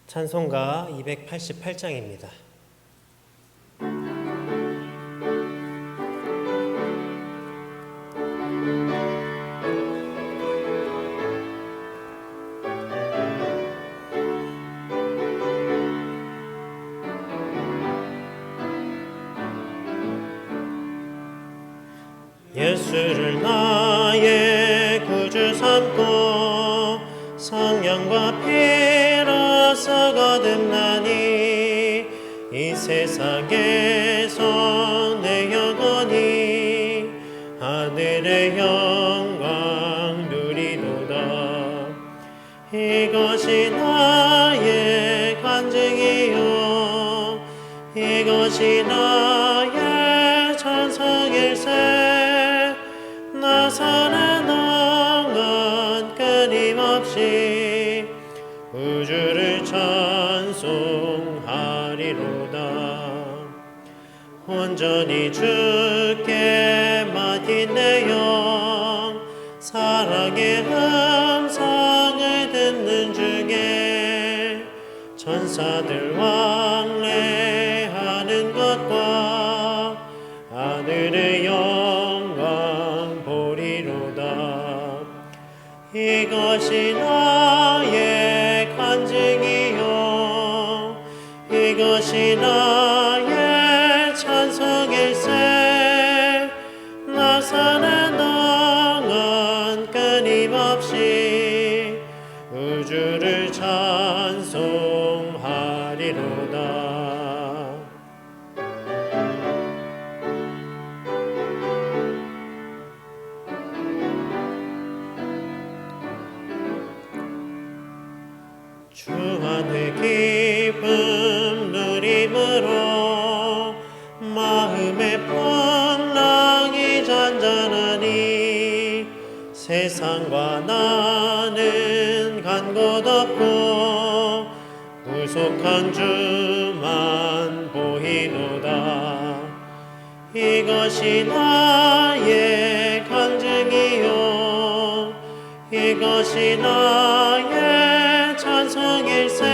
찬송가 288장입니다. 예수를 나의 구주 삼고 성령과 피로써 거듭나니 이 세상에서 내 영혼이 하늘의 영광 누리도다. 이것이 나의 간증이요 이것이 나의 찬송일세. 나 사는 동안 끊임없이 우주를 찬송하리로다. 온전히 주께 맡긴 내 영 사랑의 음성을 듣는 중에 천사들 왕래하는 것과 하늘의 영광 보리로다. 이것이 나의 간증이요 이것이 나의 찬송일세. 나 사는 동안 끊임없이 우주를 찬송하리로다. 주 안의 기쁨 누림으로 마음의 풍랑이 잔잔하니 세상과 나는 간 곳 없고 구속한 주만 보이도다. 이것이 나의 간증이요 이것이 나의 찬송일세.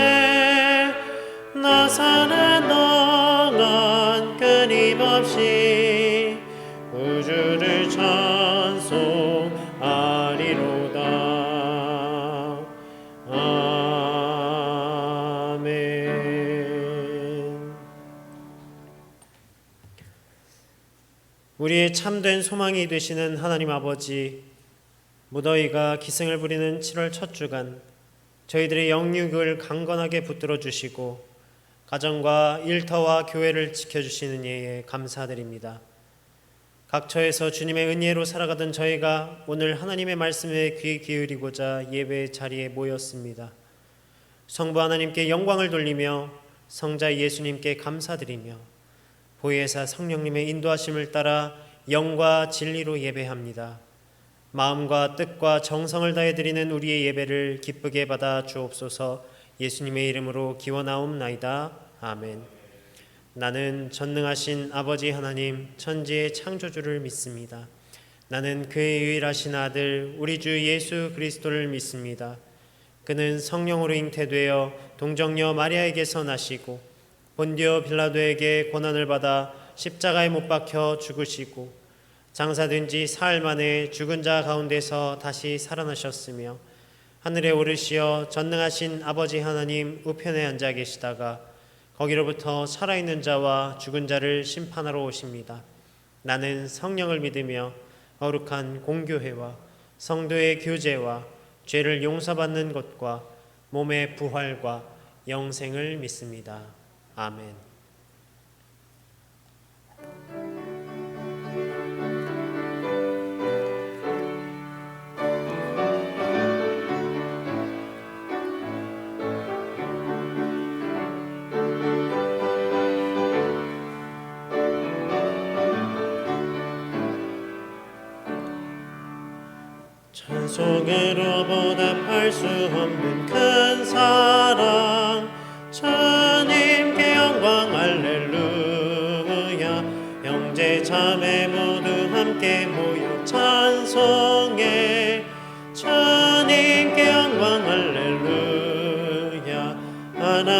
나 사는 동안 끊임없이 우주를 찬송하리로다. 아멘. 우리의 참된 소망이 되시는 하나님 아버지, 무더위가 기승을 부리는 7월 첫 주간 저희들의 영육을 강건하게 붙들어 주시고 가정과 일터와 교회를 지켜주시는 예에 감사드립니다. 각처에서 주님의 은혜로 살아가던 저희가 오늘 하나님의 말씀에 귀 기울이고자 예배 자리에 모였습니다. 성부 하나님께 영광을 돌리며 성자 예수님께 감사드리며 보혜사 성령님의 인도하심을 따라 영과 진리로 예배합니다. 마음과 뜻과 정성을 다해 드리는 우리의 예배를 기쁘게 받아 주옵소서. 예수님의 이름으로 기원하옵나이다. 아멘. 나는 전능하신 아버지 하나님 천지의 창조주를 믿습니다. 나는 그의 유일하신 아들 우리 주 예수 그리스도를 믿습니다. 그는 성령으로 잉태되어 동정녀 마리아에게서 나시고 본디오 빌라도에게 고난을 받아 십자가에 못 박혀 죽으시고 장사된 지 사흘 만에 죽은 자 가운데서 다시 살아나셨으며 하늘에 오르시어 전능하신 아버지 하나님 우편에 앉아 계시다가 거기로부터 살아있는 자와 죽은 자를 심판하러 오십니다. 나는 성령을 믿으며 거룩한 공교회와 성도의 교제와 죄를 용서받는 것과 몸의 부활과 영생을 믿습니다. 아멘. 찬송으로 보답할 수 없는 큰 사랑 주님께 영광 할렐루야. 형제 자매 모두 함께 모여 찬송해 주님께 영광 할렐루야. 하나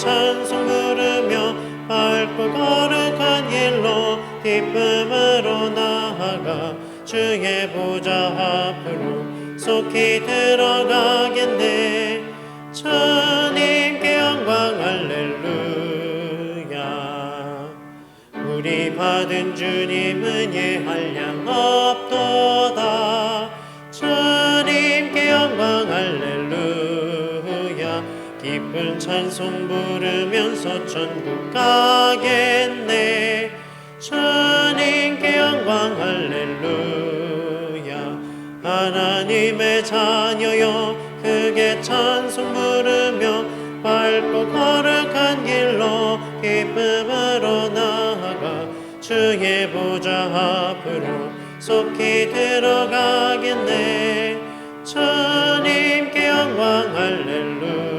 찬송 부르며 밝고 거룩한 길로 기쁨으로 나아가 주의 보좌 앞으로 속히 들어가겠네. 주님께 영광 할렐루야. 우리 받은 주님은 예한량 없도다. 주님께 영광 할렐루야. 기쁜 찬송 부르면서 천국 가겠네. 주님께 영광 할렐루야. 하나님의 자녀여 크게 찬송 부르며 밝고 거룩한 길로 기쁨으로 나아가 주의 보좌 앞으로 속히 들어가겠네. 주님께 영광 할렐루야.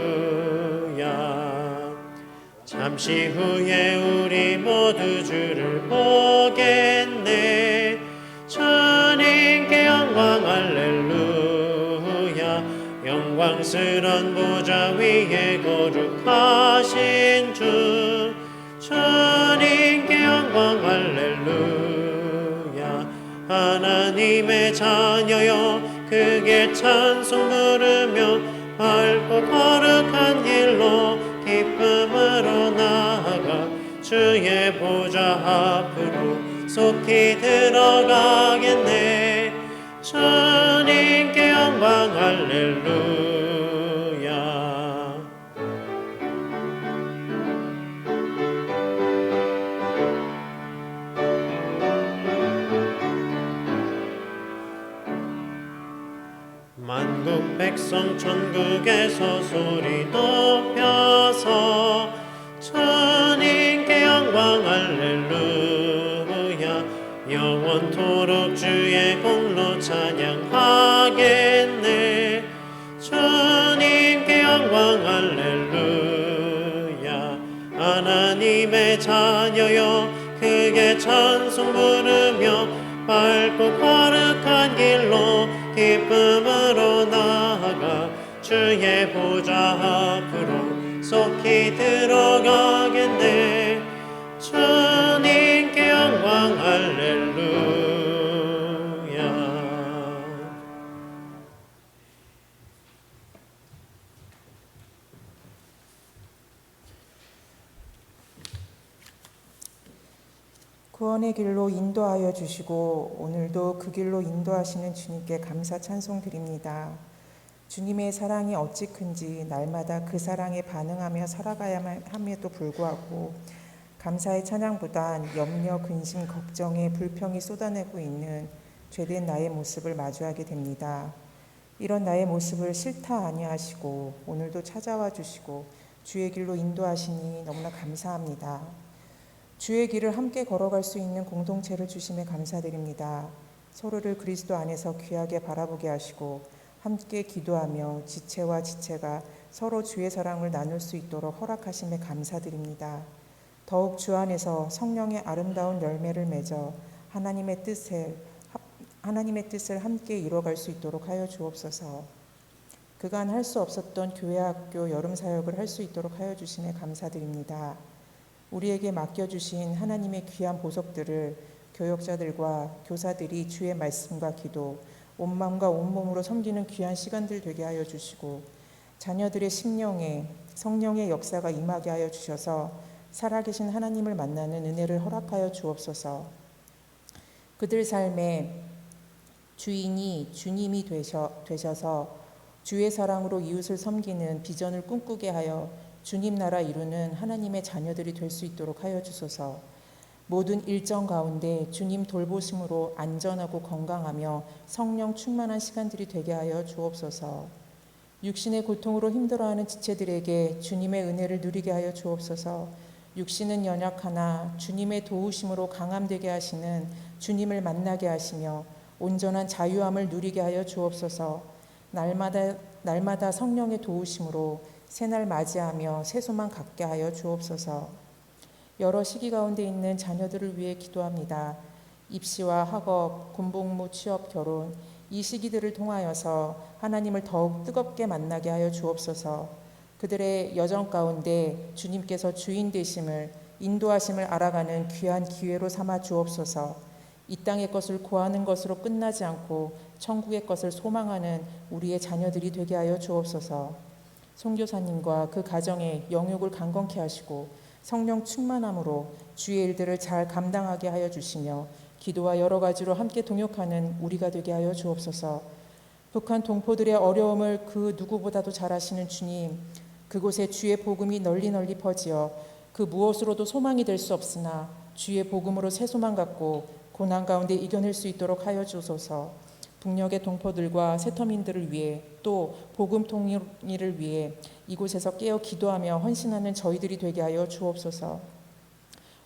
잠시 후에 우리 모두 주를 보겠네. 주님께 영광 할렐루야. 영광스런 보좌 위에 거룩하신 주. 주님께 영광 할렐루야. 하나님의 자녀여 크게 찬송 부르며 밝고 거룩한 길로 기쁨으로 나아가 주의 보좌 앞으로 속히 들어가겠네. 주님께 영광 할렐루야. 만국 백성 천국에서 소리 높여서 주님께 영광 할렐루야. 영원토록 주의 공로 찬양하겠네. 주님께 영광 할렐루야. 하나님의 자녀여 크게 찬송 부르며 밝고 거룩한 길로 기쁨으로 나아가 주의 보좌 앞으로 속히 들어가겠네. 주님께 영광 할렐루야. 구원의 길로 인도하여 주시고 오늘도 그 길로 인도하시는 주님께 감사 찬송 드립니다. 주님의 사랑이 어찌 큰지 날마다 그 사랑에 반응하며 살아가야만 함에도 불구하고 감사의 찬양보단 염려, 근심, 걱정에 불평이 쏟아내고 있는 죄된 나의 모습을 마주하게 됩니다. 이런 나의 모습을 싫다 아니하시고 오늘도 찾아와 주시고 주의 길로 인도하시니 너무나 감사합니다. 주의 길을 함께 걸어갈 수 있는 공동체를 주심에 감사드립니다. 서로를 그리스도 안에서 귀하게 바라보게 하시고 함께 기도하며 지체와 지체가 서로 주의 사랑을 나눌 수 있도록 허락하심에 감사드립니다. 더욱 주 안에서 성령의 아름다운 열매를 맺어 하나님의 뜻을 함께 이뤄갈 수 있도록 하여 주옵소서. 그간 할 수 없었던 교회 학교 여름 사역을 할 수 있도록 하여 주심에 감사드립니다. 우리에게 맡겨주신 하나님의 귀한 보석들을 교역자들과 교사들이 주의 말씀과 기도, 온 마음과 온 몸으로 섬기는 귀한 시간들 되게 하여 주시고 자녀들의 심령에 성령의 역사가 임하게 하여 주셔서 살아계신 하나님을 만나는 은혜를 허락하여 주옵소서. 그들 삶에 주인이 주님이 되셔서 주의 사랑으로 이웃을 섬기는 비전을 꿈꾸게 하여 주님 나라 이루는 하나님의 자녀들이 될 수 있도록 하여 주소서. 모든 일정 가운데 주님 돌보심으로 안전하고 건강하며 성령 충만한 시간들이 되게 하여 주옵소서. 육신의 고통으로 힘들어하는 지체들에게 주님의 은혜를 누리게 하여 주옵소서. 육신은 연약하나 주님의 도우심으로 강함되게 하시는 주님을 만나게 하시며 온전한 자유함을 누리게 하여 주옵소서. 날마다 성령의 도우심으로 새날 맞이하며 새소망 갖게 하여 주옵소서. 여러 시기 가운데 있는 자녀들을 위해 기도합니다. 입시와 학업, 군복무, 취업, 결혼 이 시기들을 통하여서 하나님을 더욱 뜨겁게 만나게 하여 주옵소서. 그들의 여정 가운데 주님께서 주인 되심을, 인도하심을 알아가는 귀한 기회로 삼아 주옵소서. 이 땅의 것을 구하는 것으로 끝나지 않고 천국의 것을 소망하는 우리의 자녀들이 되게 하여 주옵소서. 선교사님과 그 가정의 영육을 강건케 하시고 성령 충만함으로 주의 일들을 잘 감당하게 하여 주시며 기도와 여러 가지로 함께 동역하는 우리가 되게 하여 주옵소서. 북한 동포들의 어려움을 그 누구보다도 잘 아시는 주님, 그곳에 주의 복음이 널리 퍼지어 그 무엇으로도 소망이 될 수 없으나 주의 복음으로 새 소망 갖고 고난 가운데 이겨낼 수 있도록 하여 주소서. 북녘의 동포들과 세터민들을 위해 또 복음 통일을 위해 이곳에서 깨어 기도하며 헌신하는 저희들이 되게 하여 주옵소서.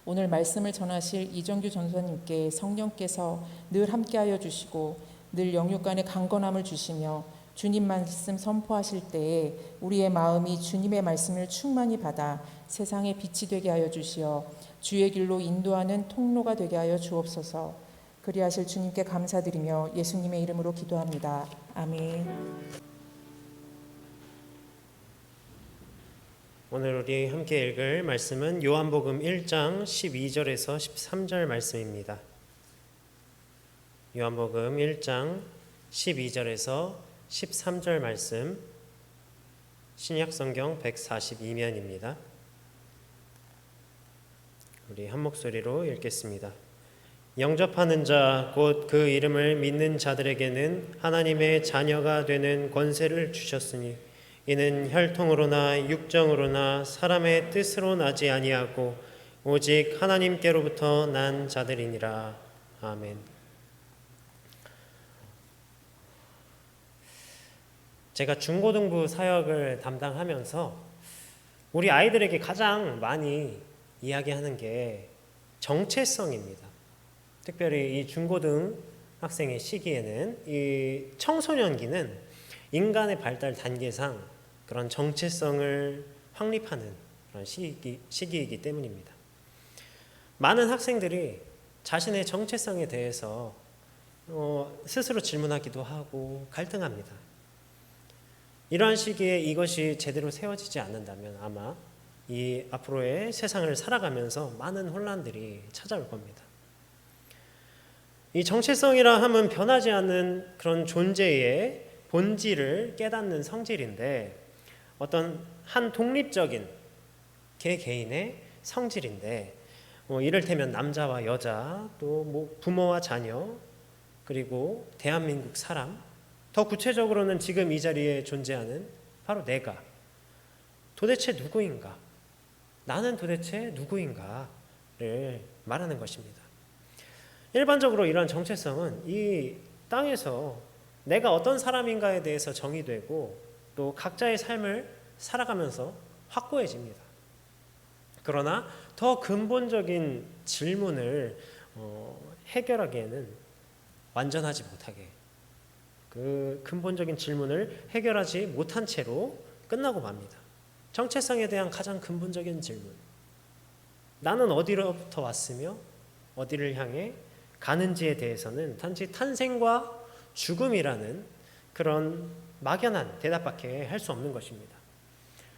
오늘 말씀을 전하실 이정규 전사님께 성령께서 늘 함께하여 주시고 늘 영육 간의 강건함을 주시며 주님 말씀 선포하실 때에 우리의 마음이 주님의 말씀을 충만히 받아 세상의 빛이 되게 하여 주시어 주의 길로 인도하는 통로가 되게 하여 주옵소서. 그리하실 주님께 감사드리며 예수님의 이름으로 기도합니다. 아멘. 오늘 우리 함께 읽을 말씀은 요한복음 1장 12절에서 13절 말씀입니다. 요한복음 1장 12절에서 13절 말씀, 신약성경 142면입니다. 우리 한 목소리로 읽겠습니다. 영접하는 자, 곧 그 이름을 믿는 자들에게는 하나님의 자녀가 되는 권세를 주셨으니 이는 혈통으로나 육정으로나 사람의 뜻으로 나지 아니하고 오직 하나님께로부터 난 자들이니라. 아멘. 제가 중고등부 사역을 담당하면서 우리 아이들에게 가장 많이 이야기하는 게 정체성입니다. 특별히 이 중고등 학생의 시기에는 이 청소년기는 인간의 발달 단계상 그런 정체성을 확립하는 그런 시기이기 때문입니다. 많은 학생들이 자신의 정체성에 대해서 스스로 질문하기도 하고 갈등합니다. 이러한 시기에 이것이 제대로 세워지지 않는다면 아마 이 앞으로의 세상을 살아가면서 많은 혼란들이 찾아올 겁니다. 이 정체성이라 함은 변하지 않는 그런 존재의 본질을 깨닫는 성질인데 어떤 한 독립적인 개개인의 성질인데 이를테면 남자와 여자 또 뭐 부모와 자녀 그리고 대한민국 사람 더 구체적으로는 지금 이 자리에 존재하는 바로 내가 도대체 누구인가? 나는 도대체 누구인가를 말하는 것입니다. 일반적으로 이러한 정체성은 이 땅에서 내가 어떤 사람인가에 대해서 정의되고 또 각자의 삶을 살아가면서 확고해집니다. 그러나 더 근본적인 질문을 해결하기에는 완전하지 못하게 그 근본적인 질문을 해결하지 못한 채로 끝나고 맙니다. 정체성에 대한 가장 근본적인 질문. 나는 어디로부터 왔으며 어디를 향해 가는지에 대해서는 단지 탄생과 죽음이라는 그런 막연한 대답밖에 할 수 없는 것입니다.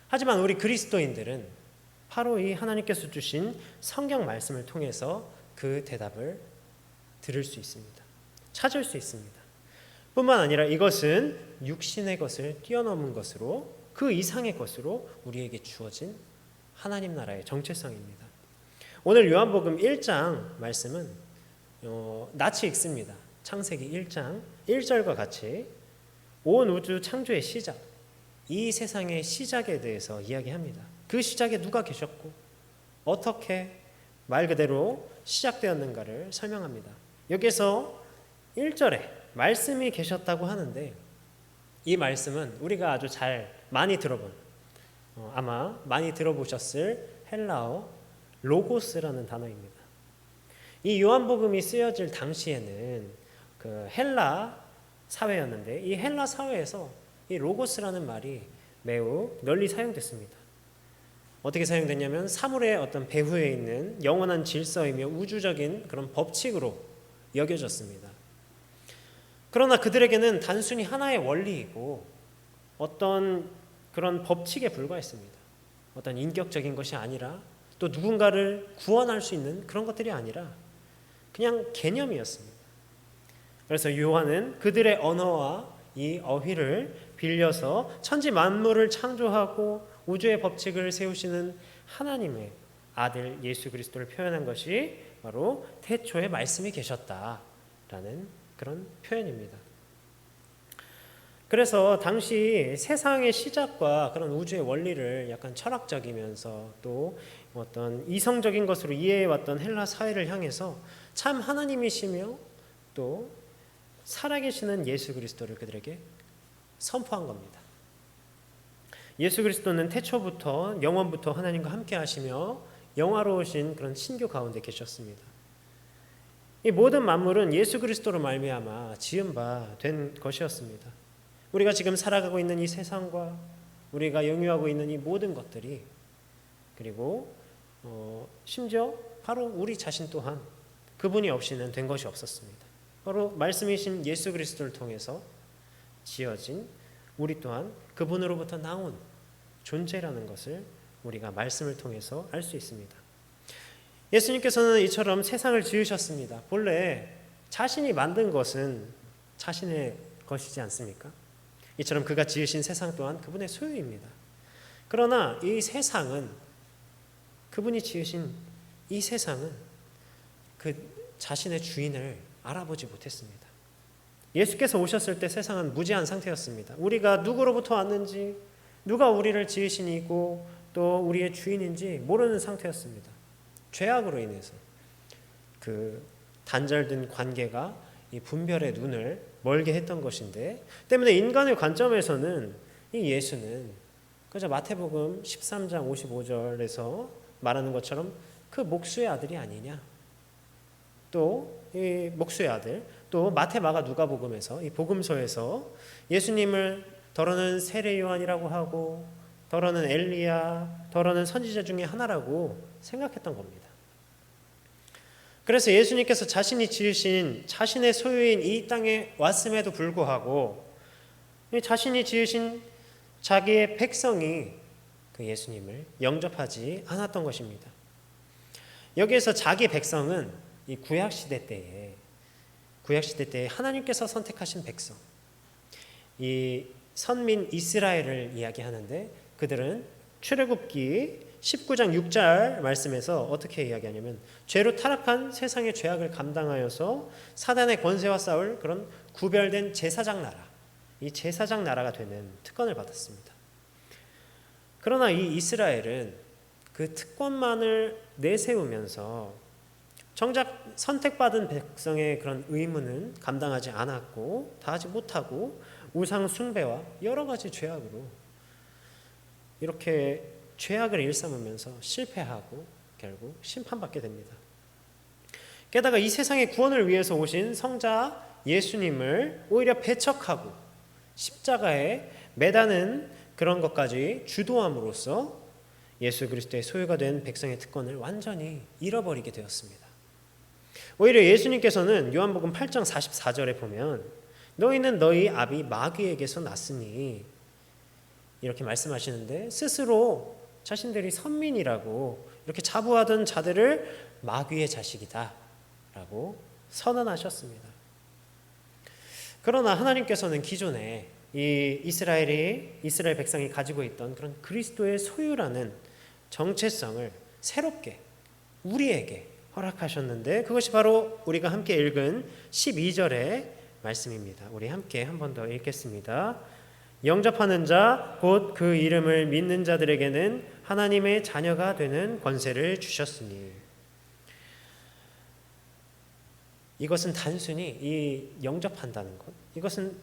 하지만 우리 그리스도인들은 바로 이 하나님께서 주신 성경 말씀을 통해서 그 대답을 들을 수 있습니다. 찾을 수 있습니다. 뿐만 아니라 이것은 육신의 것을 뛰어넘은 것으로 그 이상의 것으로 우리에게 주어진 하나님 나라의 정체성입니다. 오늘 요한복음 1장 말씀은 낯이 익습니다. 창세기 1장 1절과 같이 온 우주 창조의 시작, 이 세상의 시작에 대해서 이야기합니다. 그 시작에 누가 계셨고 어떻게 말 그대로 시작되었는가를 설명합니다. 여기서 1절에 말씀이 계셨다고 하는데 이 말씀은 우리가 아주 잘 많이 들어본 아마 많이 들어보셨을 헬라어 로고스라는 단어입니다. 이 요한복음이 쓰여질 당시에는 그 헬라 사회였는데 이 헬라 사회에서 이 로고스라는 말이 매우 널리 사용됐습니다. 어떻게 사용됐냐면 사물의 어떤 배후에 있는 영원한 질서이며 우주적인 그런 법칙으로 여겨졌습니다. 그러나 그들에게는 단순히 하나의 원리이고 어떤 그런 법칙에 불과했습니다. 어떤 인격적인 것이 아니라 또 누군가를 구원할 수 있는 그런 것들이 아니라 그냥 개념이었습니다. 그래서 요한은 그들의 언어와 이 어휘를 빌려서 천지 만물을 창조하고 우주의 법칙을 세우시는 하나님의 아들 예수 그리스도를 표현한 것이 바로 태초에 말씀이 계셨다라는 그런 표현입니다. 그래서 당시 세상의 시작과 그런 우주의 원리를 약간 철학적이면서 또 어떤 이성적인 것으로 이해해왔던 헬라 사회를 향해서 참 하나님이시며 또 살아계시는 예수 그리스도를 그들에게 선포한 겁니다. 예수 그리스도는 태초부터 영원부터 하나님과 함께 하시며 영화로우신 그런 신교 가운데 계셨습니다. 이 모든 만물은 예수 그리스도로 말미암아 지은 바 된 것이었습니다. 우리가 지금 살아가고 있는 이 세상과 우리가 영유하고 있는 이 모든 것들이 그리고 심지어 바로 우리 자신 또한 그분이 없이는 된 것이 없었습니다. 바로 말씀이신 예수 그리스도를 통해서 지어진 우리 또한 그분으로부터 나온 존재라는 것을 우리가 말씀을 통해서 알 수 있습니다. 예수님께서는 이처럼 세상을 지으셨습니다. 본래 자신이 만든 것은 자신의 것이지 않습니까? 이처럼 그가 지으신 세상 또한 그분의 소유입니다. 그러나 이 세상은 그분이 지으신 이 세상은 그 자신의 주인을 알아보지 못했습니다. 예수께서 오셨을 때 세상은 무지한 상태였습니다. 우리가 누구로부터 왔는지 누가 우리를 지으신 이고 또 우리의 주인인지 모르는 상태였습니다. 죄악으로 인해서 그 단절된 관계가 이 분별의 눈을 멀게 했던 것인데 때문에 인간의 관점에서는 이 예수는 그저 마태복음 13장 55절에서 말하는 것처럼 그 목수의 아들이 아니냐, 또 이 목수의 아들, 또 마태 마가 누가복음에서 이 복음서에서 예수님을 더러는 세례 요한이라고 하고 더러는 엘리야, 더러는 선지자 중에 하나라고 생각했던 겁니다. 그래서 예수님께서 자신이 지으신 자신의 소유인 이 땅에 왔음에도 불구하고 자신이 지으신 자기의 백성이 그 예수님을 영접하지 않았던 것입니다. 여기에서 자기 백성은 이 구약시대 때에 하나님께서 선택하신 백성, 이 선민 이스라엘을 이야기하는데 그들은 출애굽기 19장 6절 말씀에서 어떻게 이야기하냐면 죄로 타락한 세상의 죄악을 감당하여서 사단의 권세와 싸울 그런 구별된 제사장 나라, 이 제사장 나라가 되는 특권을 받았습니다. 그러나 이 이스라엘은 그 특권만을 내세우면서 정작 선택받은 백성의 그런 의무는 감당하지 않았고 다하지 못하고 우상 숭배와 여러 가지 죄악으로 이렇게 죄악을 일삼으면서 실패하고 결국 심판받게 됩니다. 게다가 이 세상의 구원을 위해서 오신 성자 예수님을 오히려 배척하고 십자가에 매다는 그런 것까지 주도함으로써 예수 그리스도의 소유가 된 백성의 특권을 완전히 잃어버리게 되었습니다. 오히려 예수님께서는 요한복음 8장 44절에 보면 너희는 너희 아비 마귀에게서 났으니 이렇게 말씀하시는데 스스로 자신들이 선민이라고 이렇게 자부하던 자들을 마귀의 자식이다 라고 선언하셨습니다. 그러나 하나님께서는 기존에 이 이스라엘 백성이 가지고 있던 그런 그리스도의 소유라는 정체성을 새롭게 우리에게 허락하셨는데 그것이 바로 우리가 함께 읽은 12절의 말씀입니다. 우리 함께 한 번 더 읽겠습니다. 영접하는 자 곧 그 이름을 믿는 자들에게는 하나님의 자녀가 되는 권세를 주셨으니. 이것은 단순히 이 영접한다는 것, 이것은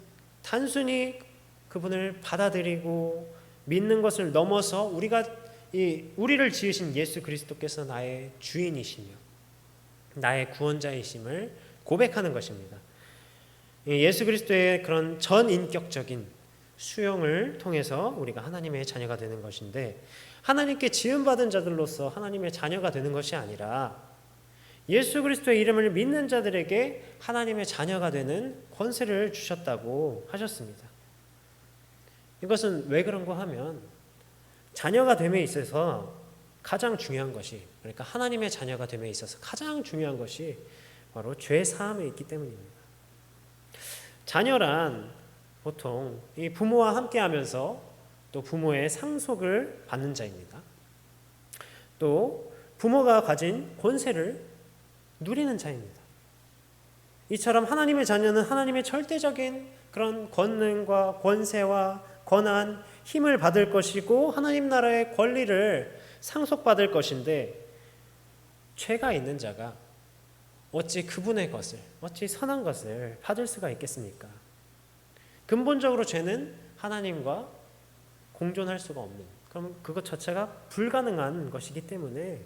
단순히 그분을 받아들이고 믿는 것을 넘어서 우리를 지으신 예수 그리스도께서 나의 주인이시며 나의 구원자이심을 고백하는 것입니다. 예수 그리스도의 그런 전인격적인 수용을 통해서 우리가 하나님의 자녀가 되는 것인데 하나님께 지음받은 자들로서 하나님의 자녀가 되는 것이 아니라 예수 그리스도의 이름을 믿는 자들에게 하나님의 자녀가 되는 권세를 주셨다고 하셨습니다. 이것은 왜 그런가 하면 자녀가 됨에 있어서 가장 중요한 것이, 그러니까 하나님의 자녀가 됨에 있어서 가장 중요한 것이 바로 죄 사함에 있기 때문입니다. 자녀란 보통 이 부모와 함께하면서 또 부모의 상속을 받는 자입니다. 또 부모가 가진 권세를 누리는 자입니다. 이처럼 하나님의 자녀는 하나님의 절대적인 그런 권능과 권세와 권한, 힘을 받을 것이고 하나님 나라의 권리를 상속받을 것인데, 죄가 있는 자가 어찌 그분의 것을, 어찌 선한 것을 받을 수가 있겠습니까? 근본적으로 죄는 하나님과 공존할 수가 없는, 그럼 그것 자체가 불가능한 것이기 때문에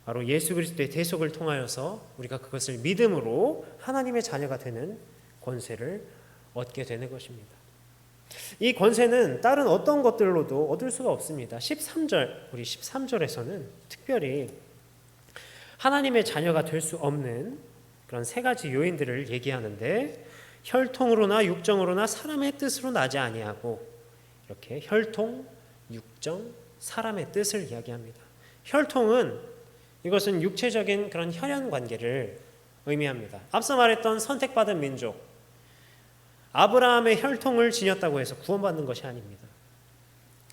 바로 예수 그리스도의 대속을 통하여서 우리가 그것을 믿음으로 하나님의 자녀가 되는 권세를 얻게 되는 것입니다. 이 권세는 다른 어떤 것들로도 얻을 수가 없습니다. 13절에서는 특별히 하나님의 자녀가 될 수 없는 그런 세 가지 요인들을 얘기하는데, 혈통으로나 육정으로나 사람의 뜻으로 나지 아니하고, 이렇게 혈통, 육정, 사람의 뜻을 이야기합니다. 혈통은 이것은 육체적인 그런 혈연 관계를 의미합니다. 앞서 말했던 선택받은 민족, 아브라함의 혈통을 지녔다고 해서 구원받는 것이 아닙니다.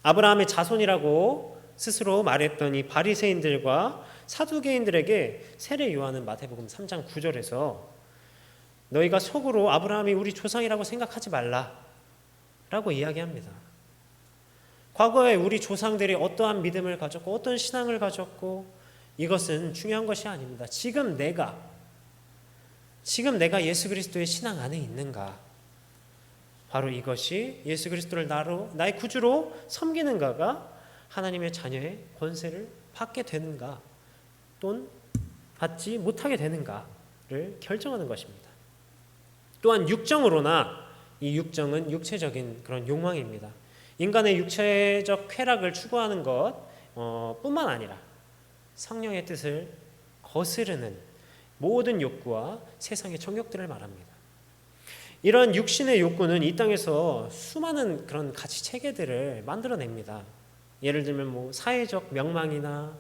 아브라함의 자손이라고 스스로 말했던 이 바리새인들과 사두개인들에게 세례 요한은 마태복음 3장 9절에서 너희가 속으로 아브라함이 우리 조상이라고 생각하지 말라라고 이야기합니다. 과거에 우리 조상들이 어떠한 믿음을 가졌고 어떤 신앙을 가졌고 이것은 중요한 것이 아닙니다. 지금 내가 예수 그리스도의 신앙 안에 있는가, 바로 이것이 예수 그리스도를 나의 구주로 섬기는가가 하나님의 자녀의 권세를 받게 되는가 또는 받지 못하게 되는가를 결정하는 것입니다. 또한 육정으로나, 이 육정은 육체적인 그런 욕망입니다. 인간의 육체적 쾌락을 추구하는 것 뿐만 아니라 성령의 뜻을 거스르는 모든 욕구와 세상의 정욕들을 말합니다. 이런 육신의 욕구는 이 땅에서 수많은 그런 가치 체계들을 만들어냅니다. 예를 들면 사회적 명망이나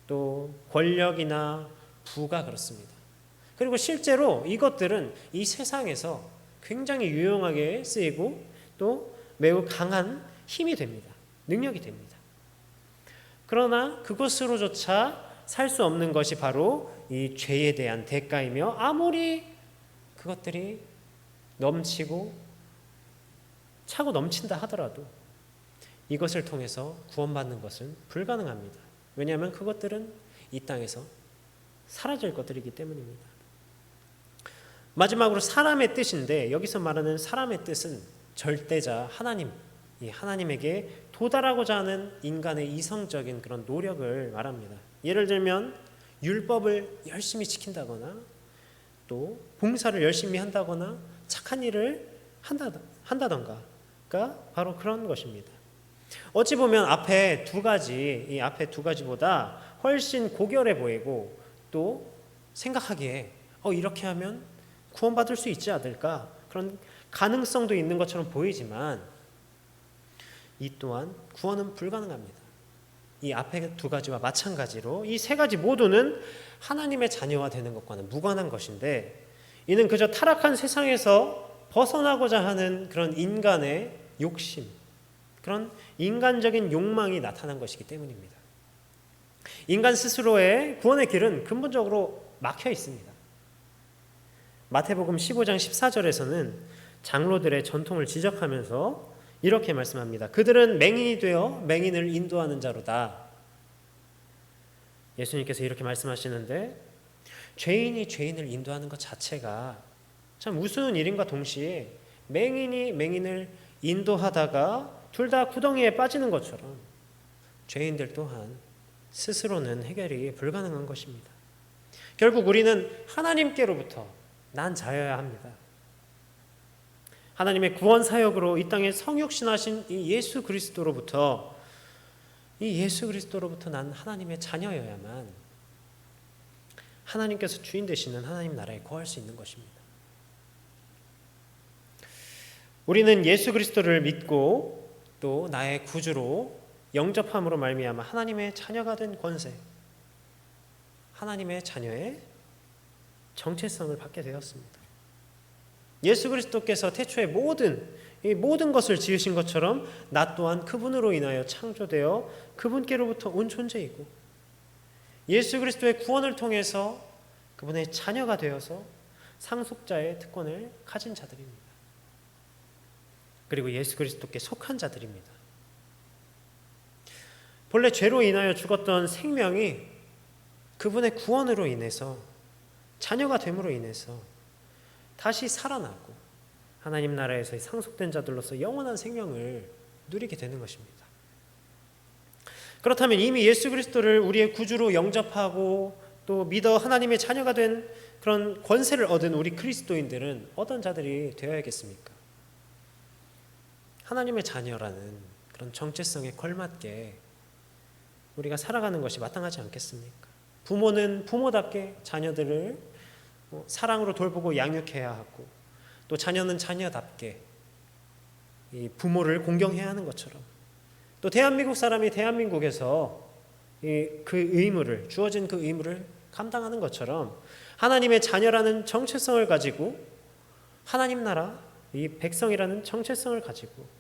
또 권력이나 부가 그렇습니다. 그리고 실제로 이것들은 이 세상에서 굉장히 유용하게 쓰이고 또 매우 강한 힘이 됩니다. 능력이 됩니다. 그러나 그것으로조차 살 수 없는 것이 바로 이 죄에 대한 대가이며, 아무리 그것들이 넘치고 차고 넘친다 하더라도 이것을 통해서 구원받는 것은 불가능합니다. 왜냐하면 그것들은 이 땅에서 사라질 것들이기 때문입니다. 마지막으로 사람의 뜻인데, 여기서 말하는 사람의 뜻은 절대자 하나님, 이 하나님에게 도달하고자 하는 인간의 이성적인 그런 노력을 말합니다. 예를 들면 율법을 열심히 지킨다거나 또 봉사를 열심히 한다거나 착한 일을 한다던가가 바로 그런 것입니다. 어찌 보면 이 앞에 두 가지보다 훨씬 고결해 보이고 또 생각하기에 이렇게 하면 구원받을 수 있지 않을까, 그런 가능성도 있는 것처럼 보이지만 이 또한 구원은 불가능합니다. 이 앞에 두 가지와 마찬가지로 이 세 가지 모두는 하나님의 자녀가 되는 것과는 무관한 것인데, 이는 그저 타락한 세상에서 벗어나고자 하는 그런 인간의 욕심, 그런 인간적인 욕망이 나타난 것이기 때문입니다. 인간 스스로의 구원의 길은 근본적으로 막혀 있습니다. 마태복음 15장 14절에서는 장로들의 전통을 지적하면서 이렇게 말씀합니다. 그들은 맹인이 되어 맹인을 인도하는 자로다. 예수님께서 이렇게 말씀하시는데, 죄인이 죄인을 인도하는 것 자체가 참 우스운 일인과 동시에 맹인이 맹인을 인도하다가 둘 다 구덩이에 빠지는 것처럼 죄인들 또한 스스로는 해결이 불가능한 것입니다. 결국 우리는 하나님께로부터 난 자여야 합니다. 하나님의 구원 사역으로 이 땅에 성육신하신 이 예수 그리스도로부터 난 하나님의 자녀여야만 하나님께서 주인 되시는 하나님 나라에 거할 수 있는 것입니다. 우리는 예수 그리스도를 믿고 또 나의 구주로 영접함으로 말미암아 하나님의 자녀가 된 권세, 하나님의 자녀의 정체성을 받게 되었습니다. 예수 그리스도께서 태초에 이 모든 것을 지으신 것처럼 나 또한 그분으로 인하여 창조되어 그분께로부터 온 존재이고, 예수 그리스도의 구원을 통해서 그분의 자녀가 되어서 상속자의 특권을 가진 자들입니다. 그리고 예수 그리스도께 속한 자들입니다. 본래 죄로 인하여 죽었던 생명이 그분의 구원으로 인해서, 자녀가 됨으로 인해서 다시 살아나고 하나님 나라에서 상속된 자들로서 영원한 생명을 누리게 되는 것입니다. 그렇다면 이미 예수 그리스도를 우리의 구주로 영접하고 또 믿어 하나님의 자녀가 된 그런 권세를 얻은 우리 그리스도인들은 어떤 자들이 되어야겠습니까? 하나님의 자녀라는 그런 정체성에 걸맞게 우리가 살아가는 것이 마땅하지 않겠습니까? 부모는 부모답게 자녀들을 사랑으로 돌보고 양육해야 하고, 또 자녀는 자녀답게 이 부모를 공경해야 하는 것처럼, 또 대한민국 사람이 대한민국에서 그 의무를, 주어진 그 의무를 감당하는 것처럼 하나님의 자녀라는 정체성을 가지고 하나님 나라, 이 백성이라는 정체성을 가지고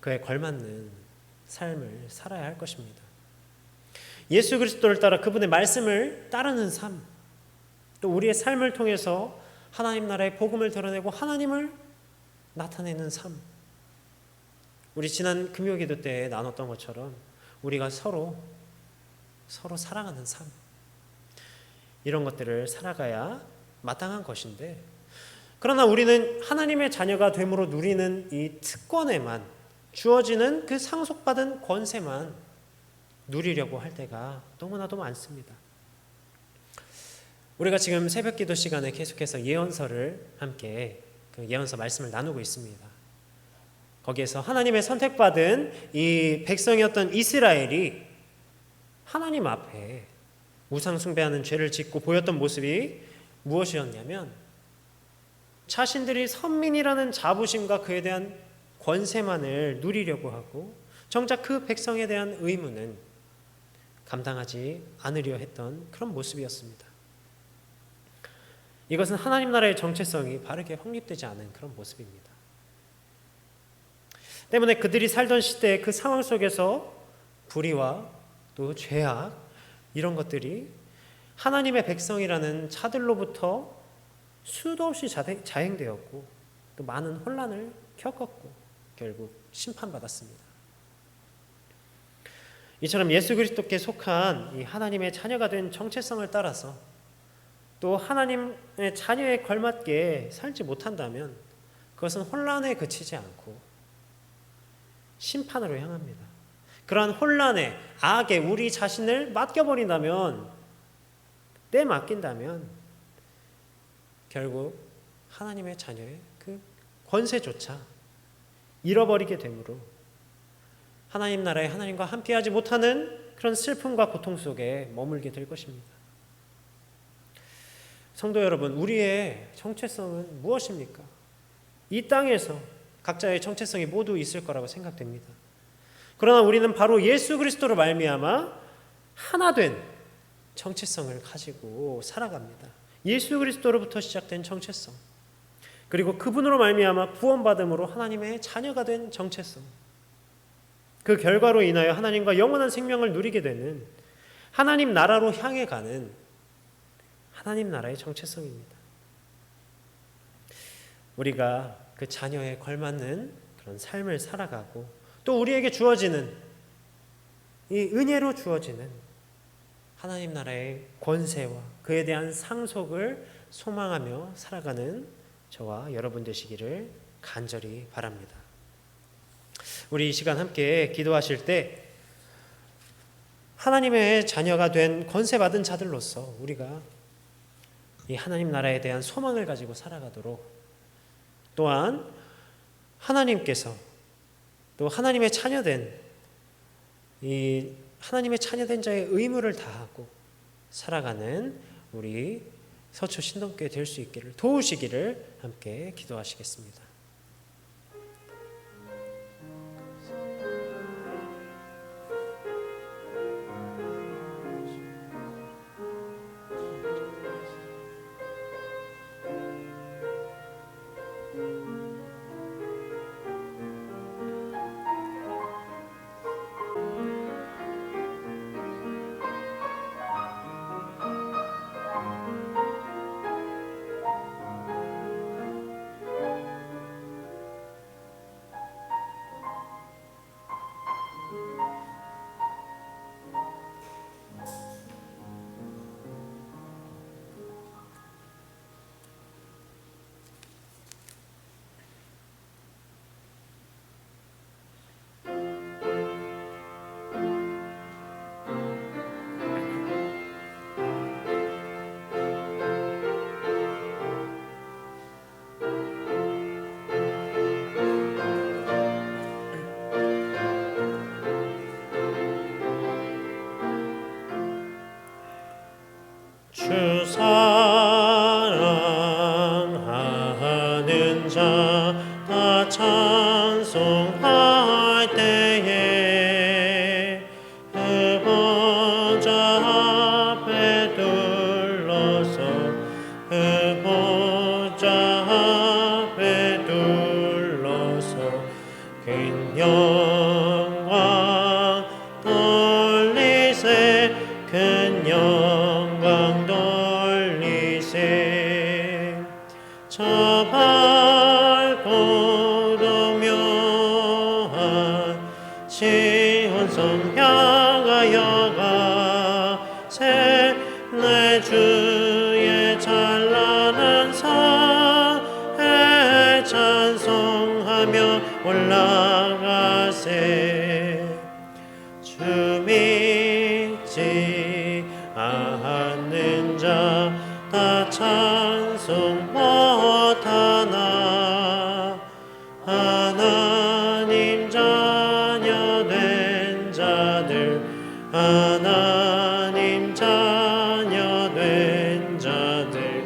그에 걸맞는 삶을 살아야 할 것입니다. 예수 그리스도를 따라 그분의 말씀을 따르는 삶, 또 우리의 삶을 통해서 하나님 나라의 복음을 드러내고 하나님을 나타내는 삶, 우리 지난 금요기도 때 나눴던 것처럼 우리가 서로 사랑하는 삶, 이런 것들을 살아가야 마땅한 것인데, 그러나 우리는 하나님의 자녀가 됨으로 누리는 이 특권에만, 주어지는 그 상속받은 권세만 누리려고 할 때가 너무나도 많습니다. 우리가 지금 새벽기도 시간에 계속해서 예언서를 함께 그 예언서 말씀을 나누고 있습니다. 거기에서 하나님의 선택받은 이 백성이었던 이스라엘이 하나님 앞에 우상 숭배하는 죄를 짓고 보였던 모습이 무엇이었냐면, 자신들이 선민이라는 자부심과 그에 대한 권세만을 누리려고 하고 정작 그 백성에 대한 의무는 감당하지 않으려 했던 그런 모습이었습니다. 이것은 하나님 나라의 정체성이 바르게 확립되지 않은 그런 모습입니다. 때문에 그들이 살던 시대의 그 상황 속에서 불의와 또 죄악, 이런 것들이 하나님의 백성이라는 자들로부터 수도 없이 자행되었고 또 많은 혼란을 겪었고 결국 심판받았습니다. 이처럼 예수 그리스도께 속한 이 하나님의 자녀가 된 정체성을 따라서 또 하나님의 자녀에 걸맞게 살지 못한다면 그것은 혼란에 그치지 않고 심판으로 향합니다. 그러한 혼란에, 악에 우리 자신을 맡겨버린다면, 떼맡긴다면 결국 하나님의 자녀의 그 권세조차 잃어버리게 되므로 하나님 나라에 하나님과 함께하지 못하는 그런 슬픔과 고통 속에 머물게 될 것입니다. 성도 여러분, 우리의 정체성은 무엇입니까? 이 땅에서 각자의 정체성이 모두 있을 거라고 생각됩니다. 그러나 우리는 바로 예수 그리스도로 말미암아 하나 된 정체성을 가지고 살아갑니다. 예수 그리스도로부터 시작된 정체성, 그리고 그분으로 말미암아 구원받음으로 하나님의 자녀가 된 정체성, 그 결과로 인하여 하나님과 영원한 생명을 누리게 되는 하나님 나라로 향해 가는 하나님 나라의 정체성입니다. 우리가 그 자녀에 걸맞는 그런 삶을 살아가고 또 우리에게 주어지는 이 은혜로 주어지는 하나님 나라의 권세와 그에 대한 상속을 소망하며 살아가는 저와 여러분 되시기를 간절히 바랍니다. 우리 이 시간 함께 기도하실 때 하나님의 자녀가 된 권세받은 자들로서 우리가 이 하나님 나라에 대한 소망을 가지고 살아가도록, 또한 하나님께서 또 하나님의 자녀된 이 하나님의 자녀된 자의 의무를 다하고 살아가는 우리 서초 신동교회 될 수 있기를 도우시기를 함께 기도하시겠습니다. 하는 자 다 찬송할 때에 그 보좌 앞에 둘러서 그 보좌 앞에 둘러서 그 영광 돌리세 큰 영광 돌리세 저 밝고도 묘한 시온성 향하여가 새 내 주의 찬란한 상에 찬송하며 올라가세 주 믿지 않는 자 다 찬송 못하나 하나님 자녀 된 자들 하나님 자녀 된 자들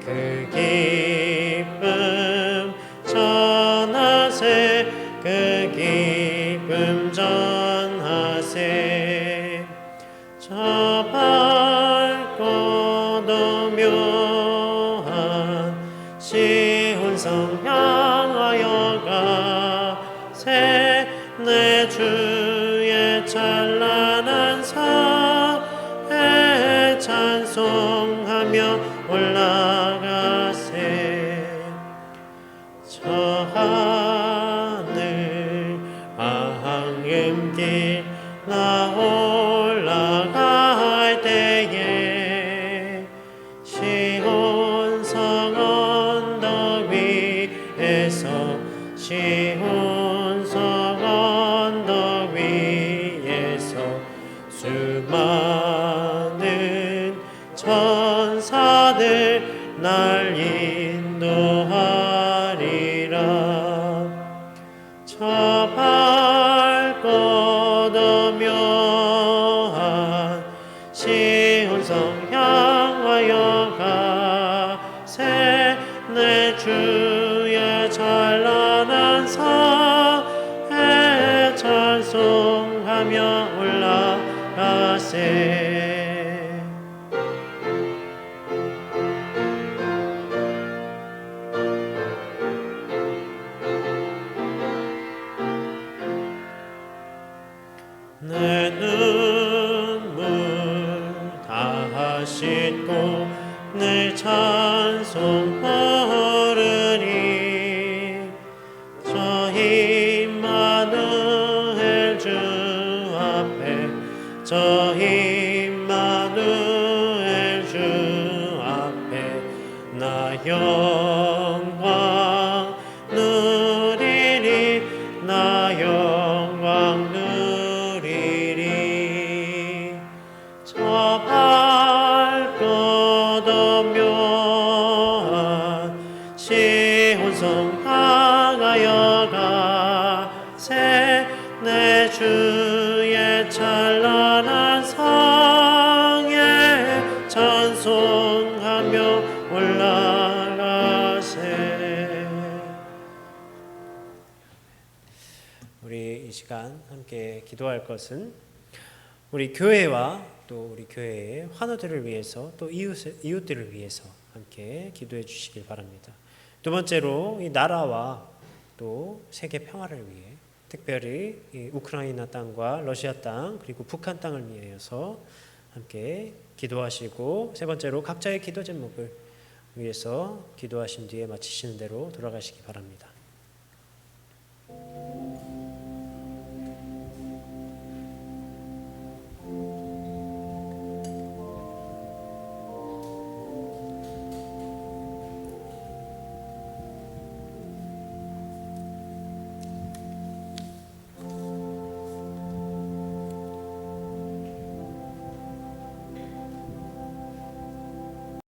그 기쁨 전하세 그 기쁨 전하세 저 밝고도 묘한 시온성 향하여가 새 내 주의 찬란한 상에 찬송하며 올라가세 저 하늘 황금길 나 올라갈 때에 시온성 언덕 위에서 시온성 언덕 위에서 수많은 천사들 날 인도하리라 저 밝고도 묘한 시온성 향하여가 새 내 주의 찬란한 상에 찬송하며 올라가세 내 눈물 다 씻고 내 찬송 부르리 저 임마누엘 주 앞에 저 임마누엘 주 앞에 나 영광 누리리 나 영광 누리리 저 밝고도 묘한 시온성 향하여가 새 내 주의 찬란한 상에 찬송하며 올라가세 우리 이 시간 함께 기도할 것은 우리 교회와 또 우리 교회의 환우들을 위해서 또 이웃들을 위해서 함께 기도해 주시길 바랍니다. 두 번째로 이 나라와 또 세계 평화를 위해 특별히 이 우크라이나 땅과 러시아 땅 그리고 북한 땅을 위해서 함께 기도하시고 세 번째로 각자의 기도 제목을 위해서 기도하신 뒤에 마치시는 대로 돌아가시기 바랍니다.